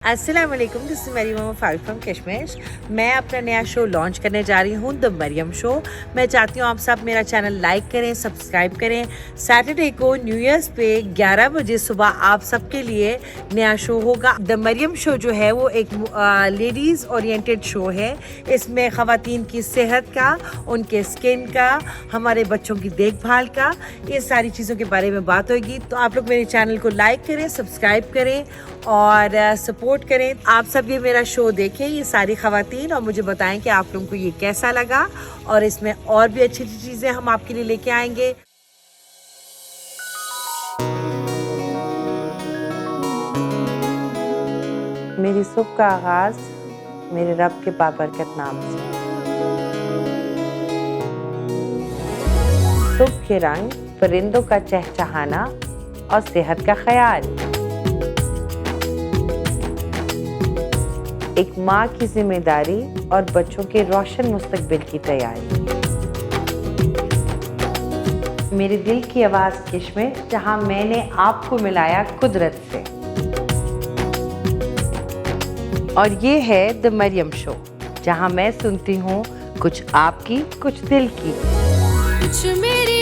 अस्सलाम वालेकुम, this is Mariyam Mohammad Farooq from Kashmir. मैं अपना नया शो लॉन्च करने जा रही हूँ, द मरियम शो। मैं चाहती हूँ आप सब मेरा चैनल लाइक करें, सब्सक्राइब करें। सैटरडे को न्यू ईयर्स पे 11 बजे सुबह आप सबके लिए नया शो होगा। द मरियम शो जो है वो एक लेडीज़ ओरिएंटेड शो है। इसमें ख़वातीन की सेहत का, उनके स्किन का, हमारे बच्चों की देखभाल का, ये सारी चीज़ों के बारे में बात होगी। तो आप लोग मेरे चैनल को लाइक करें, सब्सक्राइब करें और सपोर्ट करें। आप सब ये मेरा शो देखें, ये सारी ख़वातीन, और मुझे बताएं कि आप लोगों को ये कैसा लगा और इसमें और भी अच्छी अच्छी चीज़ें हम आपके लिए लेके आएंगे। मेरी सुबह का आगाज़ मेरे रब के बाबरकत नाम से। सुबह के रंग, परिंदों का चहचहाना और सेहत का ख्याल। एक माँ की जिम्मेदारी और बच्चों के रोशन मुस्तकबिल की तैयारी। मेरे दिल की आवाज़ किशमिश, जहाँ मैंने आपको मिलाया कुदरत से। और ये है द मरियम शो, जहाँ मैं सुनती हूँ कुछ आपकी, कुछ दिल की। कुछ मेरी